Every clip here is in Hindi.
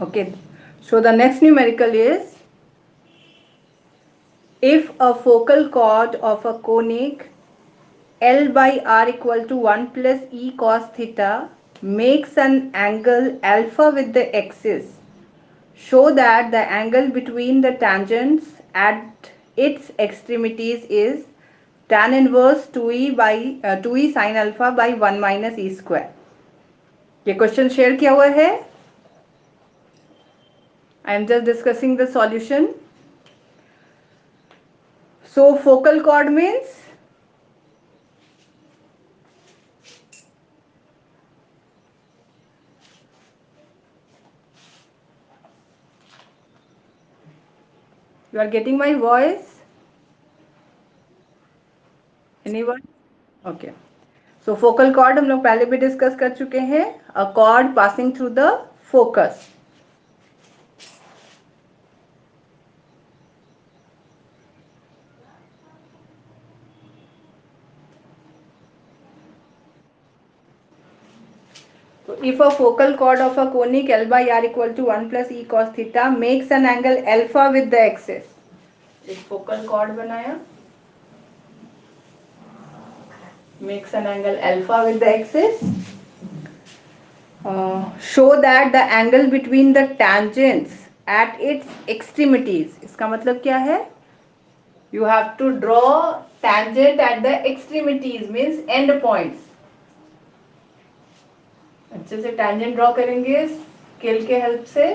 Okay, so the next numerical is, if a focal chord of a conic L by R equal to 1 plus E cos theta makes an angle alpha with the axis, show that the angle between the tangents at its extremities is tan inverse 2e sin alpha by 1 minus e square. ये क्वेश्चन शेयर किया हुआ है. I am just discussing the solution. So focal chord means you are getting my voice? Anyone? Okay. So focal chord हम लोग पहले भी डिस्कस कर चुके हैं. A chord passing through the focus. So if a focal chord of a conic L by R equal to 1 plus E cos theta makes an angle alpha with the axis. एक focal chord बनाया, makes an angle alpha with the axis. Show that the angle between the tangents at its extremities. इसका मतलब क्या है? You have to draw tangent at the extremities means end points. अच्छे से tangent draw करेंगे स्केल के हेल्प से.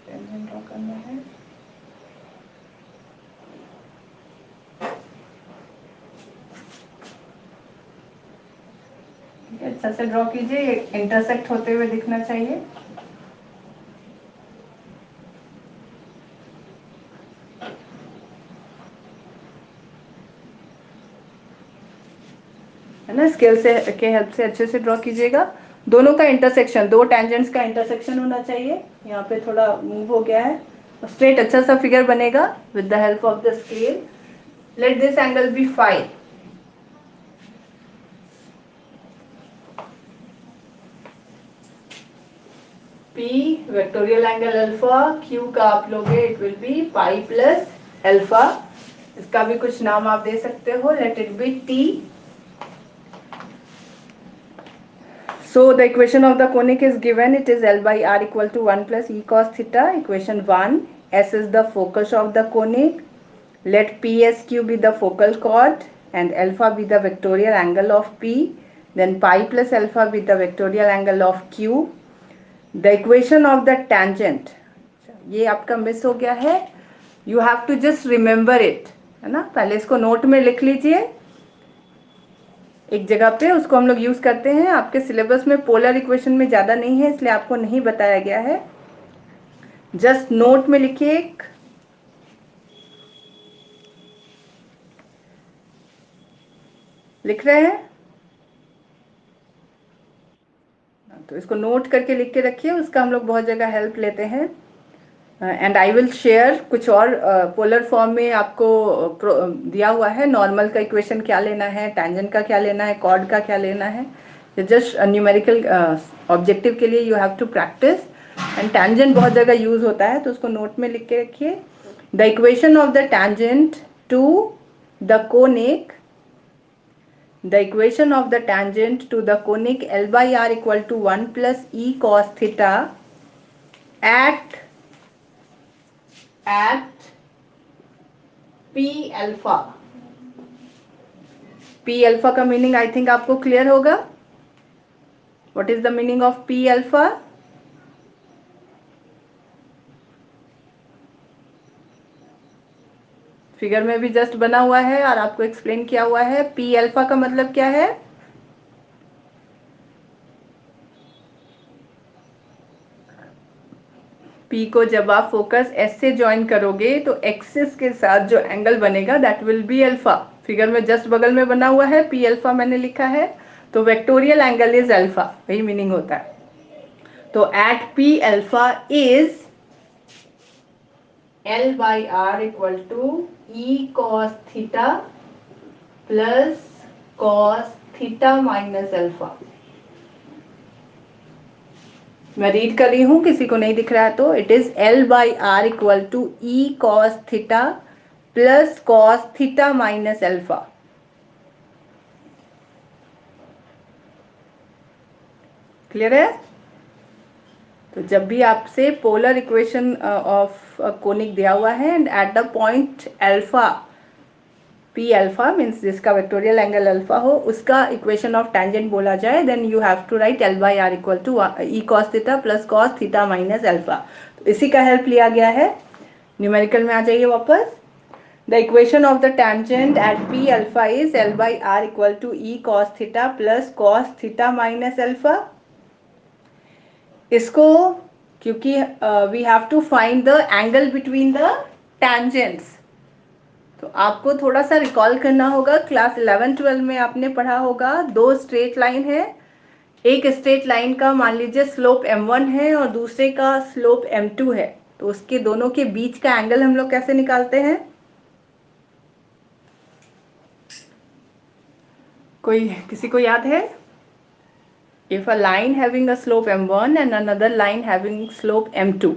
tangent draw करना है. अच्छा से ड्रॉ कीजिए, इंटरसेक्ट होते हुए दिखना चाहिए. है ना, स्केल से के हेल्प से अच्छे से ड्रॉ कीजिएगा. दोनों का इंटरसेक्शन, दो टेंजेंट्स का इंटरसेक्शन होना चाहिए. यहाँ पे थोड़ा मूव हो गया है. स्ट्रेट अच्छा सा फिगर बनेगा with the help of the scale. Let this angle be phi. P vectorial angle alpha, Q का आप लोगे it will be pi plus alpha. इसका भी कुछ नाम आप दे सकते हो. Let it be T. So the equation of the conic is given. It is L by R equal to 1 plus E cos theta. Equation 1. S is the focus of the conic. Let PSQ be the focal chord and alpha be the vectorial angle of P. Then pi plus alpha be the vectorial angle of Q. The equation of the tangent. ये आपका मिस हो गया है. You have to just remember it. है ना, पहले इसको नोट में लिख लीजिए एक जगह पे. उसको हम लोग यूज करते हैं. आपके सिलेबस में पोलर इक्वेशन में ज्यादा नहीं है इसलिए आपको नहीं बताया गया है. जस्ट नोट में लिखिए. लिख रहे हैं तो इसको नोट करके लिख के रखिए. उसका हम लोग बहुत जगह हेल्प लेते हैं. एंड आई विल शेयर कुछ और पोलर फॉर्म में आपको दिया हुआ है. नॉर्मल का इक्वेशन क्या लेना है, टैंजेंट का क्या लेना है, कॉर्ड का क्या लेना है. जस्ट न्यूमेरिकल ऑब्जेक्टिव के लिए you have to practise. And tangent बहुत जगह यूज होता है तो उसको नोट में लिख के रखिए. The equation of the tangent to the conic. The equation of the tangent to the conic L by R equal to 1 plus E cos theta at P alpha. P alpha का मीनिंग आई थिंक आपको क्लियर होगा. What is the meaning of P alpha? Figure में भी जस्ट बना हुआ है और आपको एक्सप्लेन किया हुआ है. P alpha का मतलब क्या है? P को जब आप फोकस S से ज्वाइन करोगे तो एक्सिस के साथ जो एंगल बनेगा that will be alpha. Figure में जस्ट बगल में बना हुआ है. P अल्फा मैंने लिखा है. तो वेक्टोरियल एंगल इज अल्फा, वही मीनिंग होता है. तो at P alpha is L by R equal to E cos theta plus cos theta minus alpha. मैं रीड कर रही हूँ, किसी को नहीं दिख रहा है तो it is L by R equal to E cos theta plus cos theta minus alpha. Clear है? तो जब भी आपसे पोलर इक्वेशन ऑफ कोनिक दिया हुआ है and at the point alpha, P alpha means जिसका वेक्टोरियल एंगल अल्फा हो, उसका इक्वेशन ऑफ टेंजेंट बोला जाए, then you have to write L by R equal to E cos theta plus cos theta minus alpha. तो इसी का हेल्प लिया गया है। न्यूमेरिकल में आ जाइए वापस। The equation of the tangent at P alpha is L by R equal to E cos theta plus cos theta minus alpha. इसको क्योंकि we have to find the angle between the tangents, तो आपको थोड़ा सा रिकॉल करना होगा। क्लास 11-12 में आपने पढ़ा होगा, दो स्ट्रेट लाइन है, एक स्ट्रेट लाइन का मान लीजिए स्लोप m1 है और दूसरे का स्लोप m2 है, तो उसके दोनों के बीच का एंगल हम लोग कैसे निकालते हैं? कोई किसी को याद है? If a line having a slope m1 and another line having slope m2,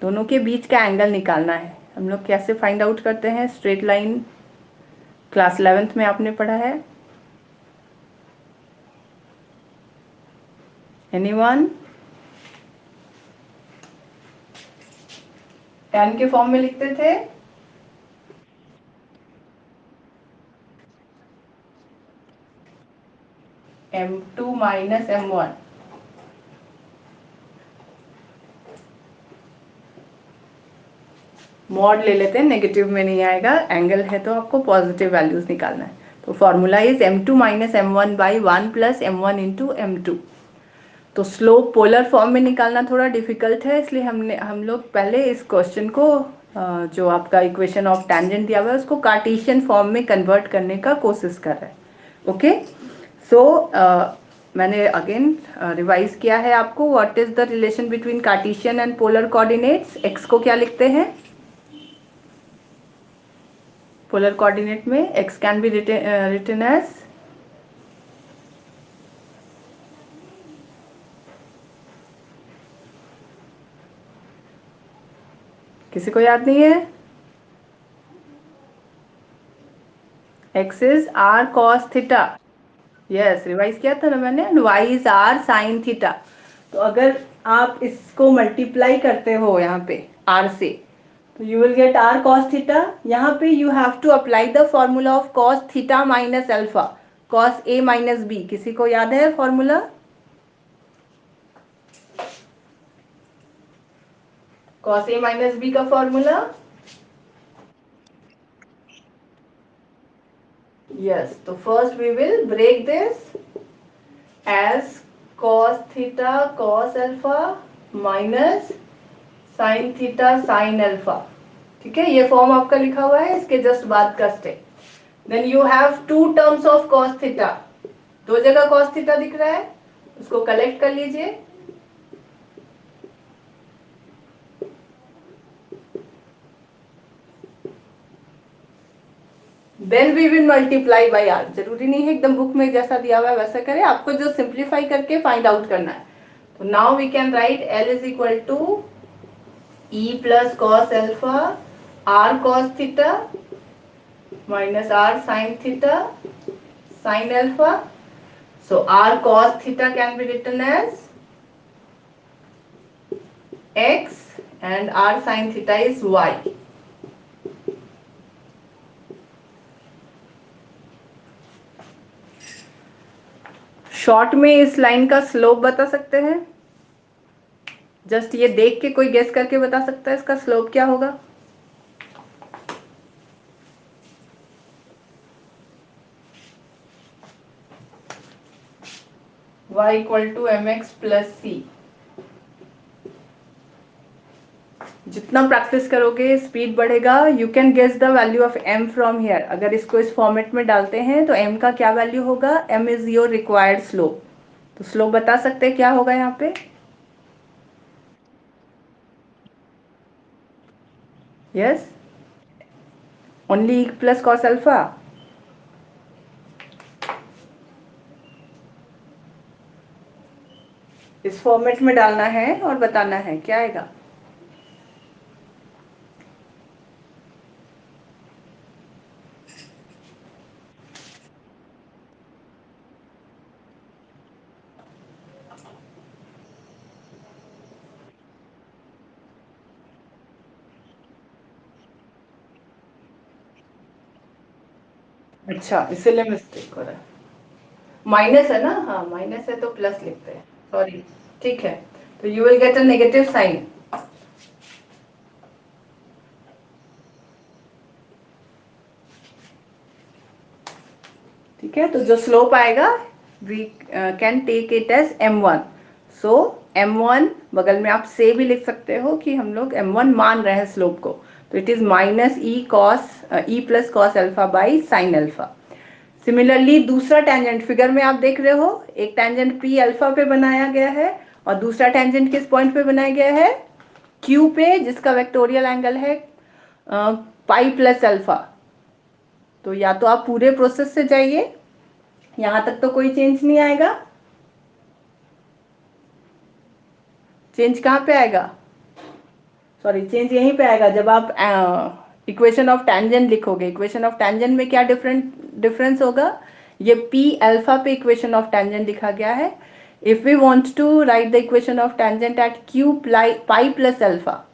दोनों के बीच का एंगल निकालना है। हम लोग कैसे फाइंड आउट करते हैं? स्ट्रेट लाइन क्लास 11th में आपने पढ़ा है। एनीवन? tan के फॉर्म में लिखते थे m2 माइनस m1। मॉड ले लेते हैं, नेगेटिव में नहीं आएगा, एंगल है तो आपको पॉजिटिव वैल्यूज निकालना है। तो formula is m2 minus m1 by 1 plus m1 into m2। तो स्लोप पोलर फॉर्म में निकालना थोड़ा डिफिकल्ट है, इसलिए हम लोग पहले इस क्वेश्चन को जो आपका इक्वेशन ऑफ टेंजेंट दिया हुआ है उसको कार्टेशियन फॉर्म में कन्वर्ट करने का कोशिश कर रहे हैं। ओके, सो मैंने अगेन रिवाइज किया है आपको। What is the relation between Cartesian and polar coordinates? X को क्या लिखते हैं पोलर कोऑर्डिनेट में? X can be written as किसी को याद नहीं है? X is r cos theta. Yes, revise किया था ना मैंने। And y is r sine theta. तो अगर आप इसको मल्टीप्लाई करते हो यहाँ पे आर से, तो you will get r cos theta. यहाँ पे you have to apply the formula of cos theta minus alpha, cos A minus B. किसी को याद है formula? Cos A minus B का फॉर्मूला? यस, तो first we will break this as cos theta cos alpha minus sin theta sin alpha. ठीक है, ये फॉर्म आपका लिखा हुआ है, इसके जस्ट बाद का step. Then you have two terms of cos theta, दो जगह cos थीटा दिख रहा है, उसको कलेक्ट कर लीजिए। Then we will multiply by r. जरूरी नहीं है एकदम बुक में जैसा दिया हुआ है वैसा करें, आपको जो सिंप्लीफाई करके फाइंड आउट करना है। तो now we can write L is equal to E plus cos alpha r cos theta minus r sine theta sine alpha. So r cos theta can be written as x and r sin theta is y. Short में इस लाइन का स्लोप बता सकते हैं? जस्ट ये देख के कोई गेस करके बता सकता है इसका स्लोप क्या होगा? y equal to mx plus C. जितना प्रैक्टिस करोगे स्पीड बढ़ेगा। You can guess the value of m from here. अगर इसको इस फॉर्मेट में डालते हैं तो m का क्या वैल्यू होगा? m is your required slope. तो स्लोप बता सकते हैं क्या होगा यहाँ पे? Yes, only E plus cos alpha. इस फॉर्मेट में डालना है और बताना है क्या आएगा। अच्छा, इसीलिए मिस्टेक हो रहा है। माइनस है ना, हाँ माइनस है तो प्लस लिखते हैं, सॉरी। ठीक है, तो you will get a negative sign. ठीक है, तो जो स्लोप आएगा we can take it as m1। So m1 बगल में आप से भी लिख सकते हो कि हम लोग m1 मान रहे हैं स्लोप को, तो it is minus E cos E plus cos alpha by sine alpha. Similarly दूसरा टेंजेंट फिगर में आप देख रहे हो, एक टेंजेंट पी अल्फा पे बनाया गया है और दूसरा टेंजेंट किस पॉइंट पे बनाया गया है, क्यू पे, जिसका वेक्टोरियल एंगल है पाई प्लस अल्फा। तो या तो आप पूरे प्रोसेस से जाइए, यहां तक तो कोई चेंज नहीं आएगा। चेंज कहाँ पे आएगा, सॉरी चेंज यहीं पे आएगा जब आप इक्वेशन ऑफ टेंजेंट लिखोगे। इक्वेशन ऑफ टेंजेंट में क्या डिफरेंस होगा, ये पी अल्फा पे इक्वेशन ऑफ टेंजेंट लिखा गया है। If we want to write the equation of tangent at Q pi plus alpha,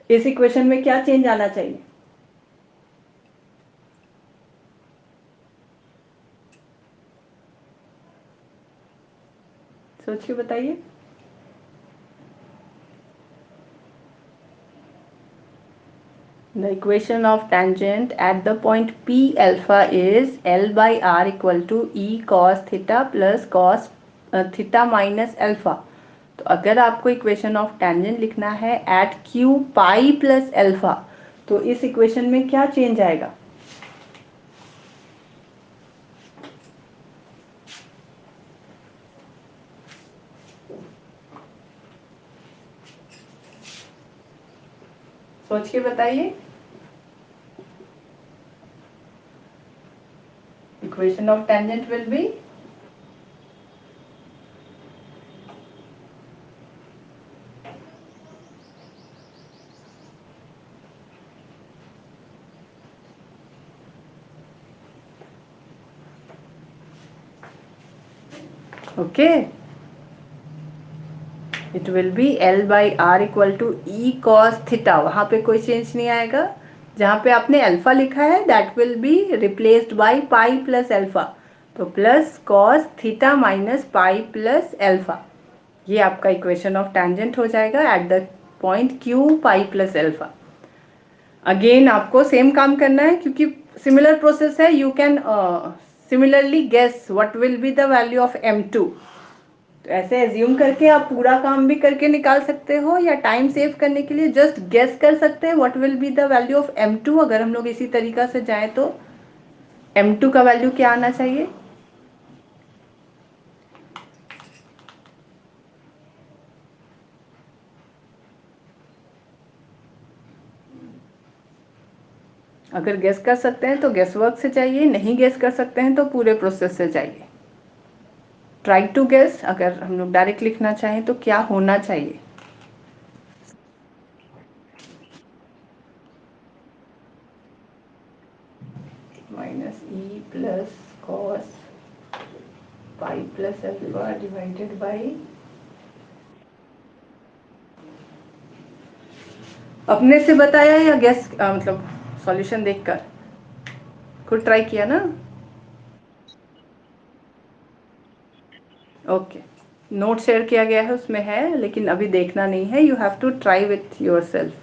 इस इक्वेशन में क्या चेंज आना चाहिए, सोच के बताइए। The equation of tangent at the point P alpha is L by R equal to E cos theta plus cos theta minus alpha। तो अगर आपको इक्वेशन ऑफ टेंजेंट लिखना है at Q pi plus alpha, तो इस इक्वेशन में क्या चेंज आएगा। सोच के बताइए। Equation of tangent will be, okay, it will be L by r equal to E cos theta. वहां पे कोई चेंज नहीं आएगा, जहां पे आपने अल्फा लिखा है that will be replaced by pi plus alpha. तो plus cos theta minus pi plus alpha, ये आपका इक्वेशन ऑफ टेंजेंट हो जाएगा at the point Q pi plus alpha. Again आपको सेम काम करना है क्योंकि सिमिलर प्रोसेस है। You can similarly guess what will be the value of m2। तो ऐसे एज्यूम करके आप पूरा काम भी करके निकाल सकते हो, या टाइम सेव करने के लिए जस्ट गेस कर सकते हैं what will be the value of m2। अगर हम लोग इसी तरीका से जाएं तो m2 का वैल्यू क्या आना चाहिए। अगर गेस कर सकते हैं तो गेस वर्क से जाइए, नहीं गेस कर सकते हैं तो पूरे प्रोसेस से जाइए। ट्राई टू गेस, अगर हम लोग डायरेक्ट लिखना चाहें तो क्या होना चाहिए। Minus E plus cos pi plus alpha divided by, अपने से बताया या गेस मतलब सॉल्यूशन देखकर, खुद ट्राई किया ना। ओके, नोट शेयर किया गया है उसमें है, लेकिन अभी देखना नहीं है, you have to try with yourself.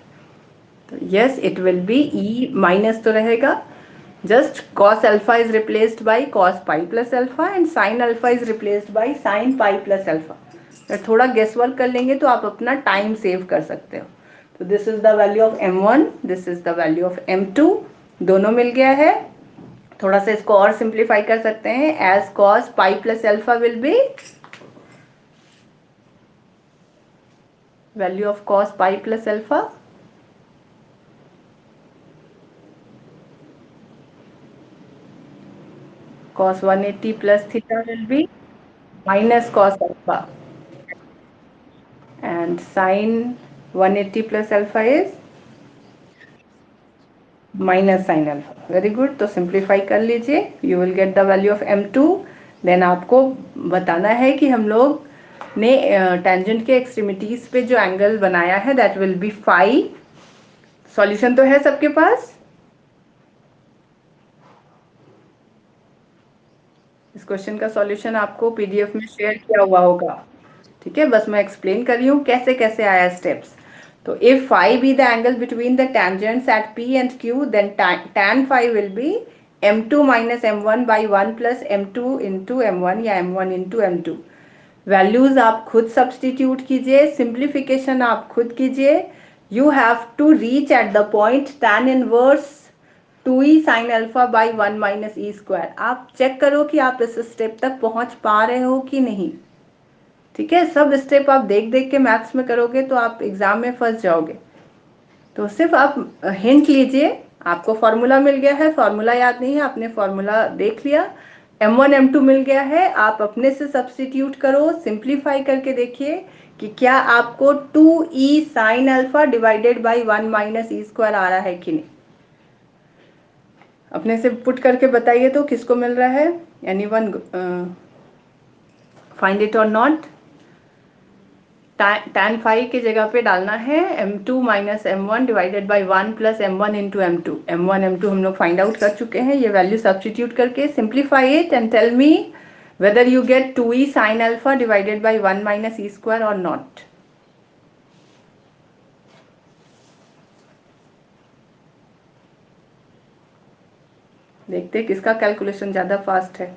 तो yes it will be E, minus तो रहेगा, just cos alpha is replaced by cos pi plus alpha and sine alpha is replaced by sine pi plus alpha. अगर थोड़ा गेस वर्क कर लेंगे तो आप अपना टाइम सेव कर सकते हो। तो this is the value of m1, this is the value of m2, दोनों मिल गया है। थोड़ा सा इसको और सिंप्लीफाई कर सकते हैं, as cos pi plus alpha will be value of cos pi plus alpha, cos 180 plus theta will be minus cos alpha, and sin 180 plus alpha is minus sine alpha. Very good, तो सिंप्लीफाई कर लीजिए, you will get the value of m2। देन आपको बताना है कि हम लोग ने टेंजेंट के एक्सट्रीमिटीज पे जो एंगल बनाया है that will be phi. Solution तो है सबके पास? इस क्वेश्चन का सॉल्यूशन आपको पीडीएफ में शेयर किया हुआ होगा। ठीक है, बस मैं एक्सप्लेन कर रही हूँ कैसे कैसे आया स्टेप्स। तो if phi be the angle between the tangents at P and Q, then tan phi will be m2 minus m1 by 1 plus m2 into m1 या m1 into m2। वैल्यूज आप खुद सब्सटीट्यूट कीजिए, सिंप्लीफिकेशन आप खुद कीजिए। You have to reach at the point tan inverse 2e sine alpha by 1 minus E square. आप चेक करो कि आप इस स्टेप तक पहुंच पा रहे हो कि नहीं। ठीक है, सब स्टेप आप देख देख के मैथ्स में करोगे तो आप एग्जाम में फंस जाओगे। तो सिर्फ आप हिंट लीजिए, आपको फॉर्मूला मिल गया है, फॉर्मूला याद नहीं है, आपने फॉर्मूला देख लिया, m1 m2 मिल गया है, आप अपने से सब्स्टिट्यूट करो, सिंप्लीफाई करके देखिए कि क्या आपको 2e sine alpha divided by 1 minus E square आ रहा है कि नहीं। अपने से पुट करके बताइए तो किसको मिल रहा है, एनीवन फाइंड इट और नॉट। tan फाइव की जगह पे डालना है m2 minus m1 divided by 1 plus m1 into m2। m1 m2 हम लोग फाइंड आउट कर चुके हैं, ये वैल्यू सब्स्टिट्यूट करके simplify it and tell me whether you get 2e sin alpha divided by 1 minus e square or not। देखते किसका कैलकुलेशन ज़्यादा फास्ट है।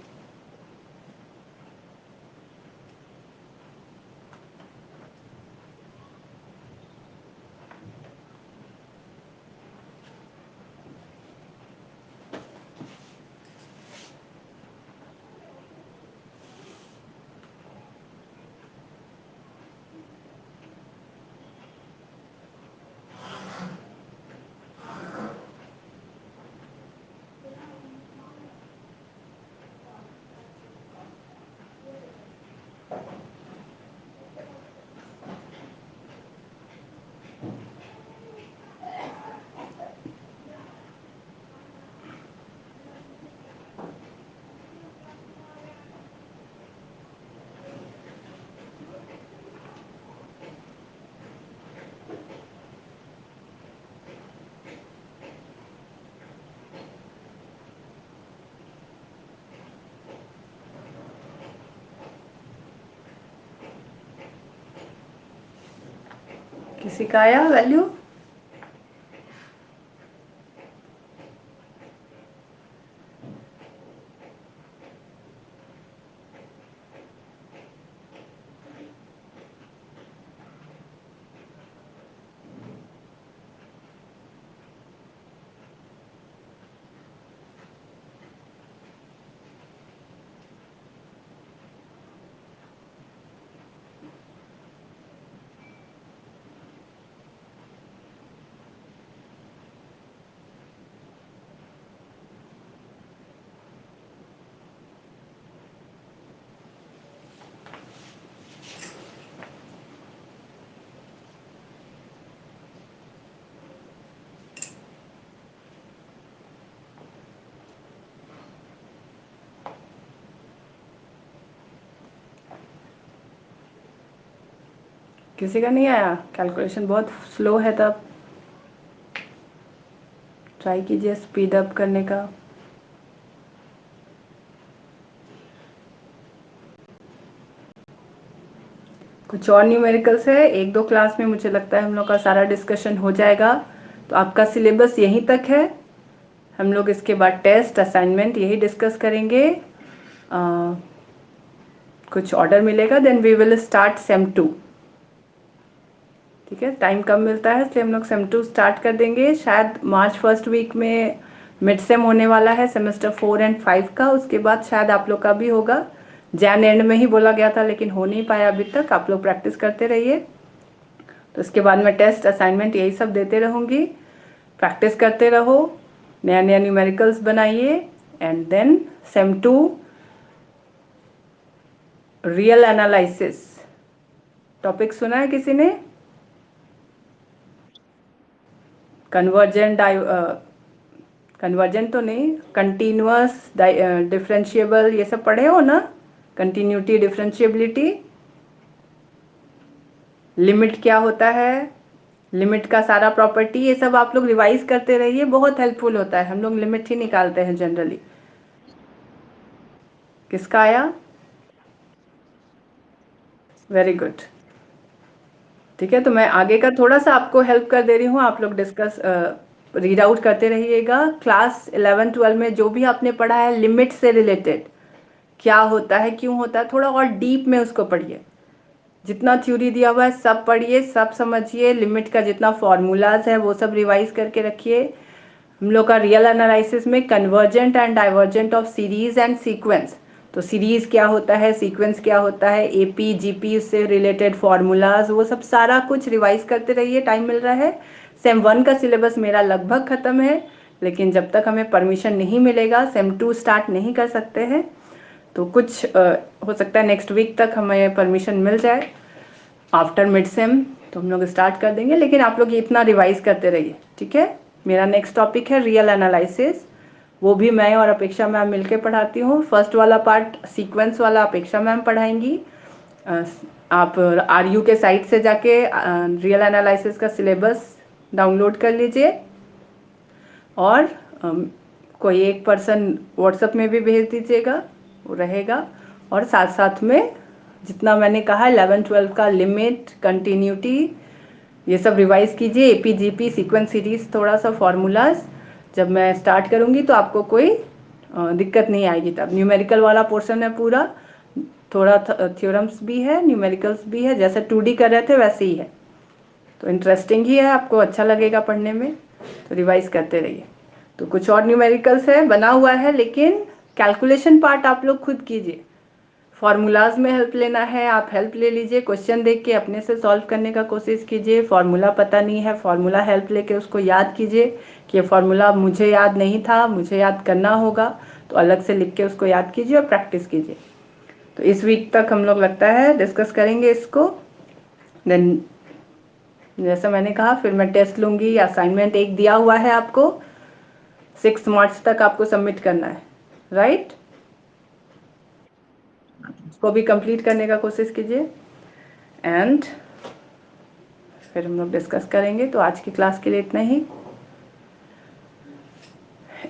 किसी का आया वैल्यू? किसी का नहीं आया? कैलकुलेशन बहुत स्लो है, तब ट्राई कीजिए स्पीड अप करने का। कुछ और न्यूमेरिकल्स है, एक दो क्लास में मुझे लगता है हम लोग का सारा डिस्कशन हो जाएगा। तो आपका सिलेबस यहीं तक है, हम लोग इसके बाद टेस्ट असाइनमेंट यही डिस्कस करेंगे। कुछ ऑर्डर मिलेगा then we will start same 2। ठीक है, टाइम कम मिलता है इसलिए हम लोग सेम 2 स्टार्ट कर देंगे। शायद मार्च फर्स्ट वीक में मिड सेम होने वाला है सेमेस्टर 4 एंड 5 का, उसके बाद शायद आप लोग का भी होगा। जैन एंड में ही बोला गया था लेकिन हो नहीं पाया अभी तक, आप लोग प्रैक्टिस करते रहिए। तो इसके बाद में टेस्ट असाइनमेंट यही सब देते रहूँगी, प्रैक्टिस करते रहो, नया नया न्यूमेरिकल्स बनाइए। And then same 2 real analysis topic सुना है किसी ने? कन्वर्जेंट कन्वर्जेंट तो नहीं, कंटिन्यूअस डिफरेंशिएबल ये सब पढ़े हो ना, कंटिन्यूटी डिफरेंशिएबिलिटी, लिमिट क्या होता है, लिमिट का सारा प्रॉपर्टी, ये सब आप लोग रिवाइज करते रहिए, बहुत हेल्पफुल होता है। हम लोग लिमिट ही निकालते हैं जनरली। किसका आया? Very good. ठीक है, तो मैं आगे का थोड़ा सा आपको हेल्प कर दे रही हूँ, आप लोग डिस्कस रीड आउट करते रहिएगा। क्लास 11-12 में जो भी आपने पढ़ा है लिमिट से रिलेटेड, क्या होता है, क्यों होता है, थोड़ा और डीप में उसको पढ़िए। जितना थ्योरी दिया हुआ है सब पढ़िए, सब समझिए, लिमिट का जितना फॉर्मूलाज है वो सब रिवाइज करके रखिए। हम लोग का रियल एनालिसिस में convergent and divergent of series and sequence, तो सीरीज क्या होता है, सीक्वेंस क्या होता है, एपी जीपी से रिलेटेड फॉर्मूलाज, वो सब सारा कुछ रिवाइज करते रहिए, टाइम मिल रहा है। सेम 1 का सिलेबस मेरा लगभग ख़त्म है, लेकिन जब तक हमें परमिशन नहीं मिलेगा सेम 2 स्टार्ट नहीं कर सकते हैं। तो कुछ हो सकता है नेक्स्ट वीक तक हमें परमिशन मिल जाए, आफ्टर मिड सेम तो हम लोग स्टार्ट कर देंगे। लेकिन आप लोग इतना रिवाइज करते रहिए, ठीक है। मेरा नेक्स्ट टॉपिक है रियल एनालिसिस, वो भी मैं और अपेक्षा मैम मिलके पढ़ाती हूँ। फर्स्ट वाला पार्ट सीक्वेंस वाला अपेक्षा मैम पढ़ाएंगी। आप आरयू के साइट से जाके रियल एनालिसिस का सिलेबस डाउनलोड कर लीजिए, और कोई एक पर्सन व्हाट्सएप में भी भेज दीजिएगा, वो रहेगा। और साथ साथ में जितना मैंने कहा 11-12 का लिमिट, कंटिन्यूटी, ये सब रिवाइज कीजिए। एपी जीपी सीक्वेंस सीरीज थोड़ा सा फॉर्मूलाज, जब मैं स्टार्ट करूँगी तो आपको कोई दिक्कत नहीं आएगी। तब न्यूमेरिकल वाला पोर्शन है पूरा, थोड़ा थ्योरम्स भी है, न्यूमेरिकल्स भी है, जैसे 2D कर रहे थे वैसे ही है। तो इंटरेस्टिंग ही है, आपको अच्छा लगेगा पढ़ने में, तो रिवाइज करते रहिए। तो कुछ और न्यूमेरिकल्स है बना हुआ है, लेकिन कैलकुलेशन पार्ट आप लोग खुद कीजिए। फॉर्मूलाज में हेल्प लेना है, आप हेल्प ले लीजिए, क्वेश्चन देख के अपने से सॉल्व करने का कोशिश कीजिए। फॉर्मूला पता नहीं है, फॉर्मूला हेल्प लेके उसको याद कीजिए कि ये फॉर्मूला मुझे याद नहीं था, मुझे याद करना होगा, तो अलग से लिख के उसको याद कीजिए और प्रैक्टिस कीजिए। तो इस वीक तक हम लोग लगता है डिस्कस करेंगे इसको। देन जैसा मैंने कहा फिर मैं टेस्ट लूँगी, असाइनमेंट एक दिया हुआ है आपको, 6 मार्च तक आपको सबमिट करना है, राइट। उसको भी कंप्लीट करने का कोशिश कीजिए, एंड फिर हम लोग डिस्कस करेंगे। तो आज की क्लास के लिए इतना ही।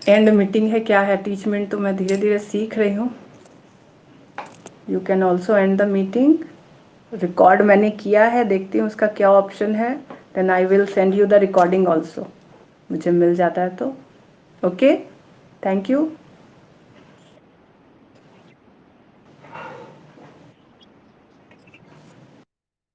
एंड मीटिंग है, क्या है टीचमेंट, तो मैं धीरे धीरे सीख रही हूँ। You can also end the meeting. Record मैंने किया है, देखती हूँ उसका क्या ऑप्शन है, then I will send you the recording also, मुझे मिल जाता है तो। Okay, thank you.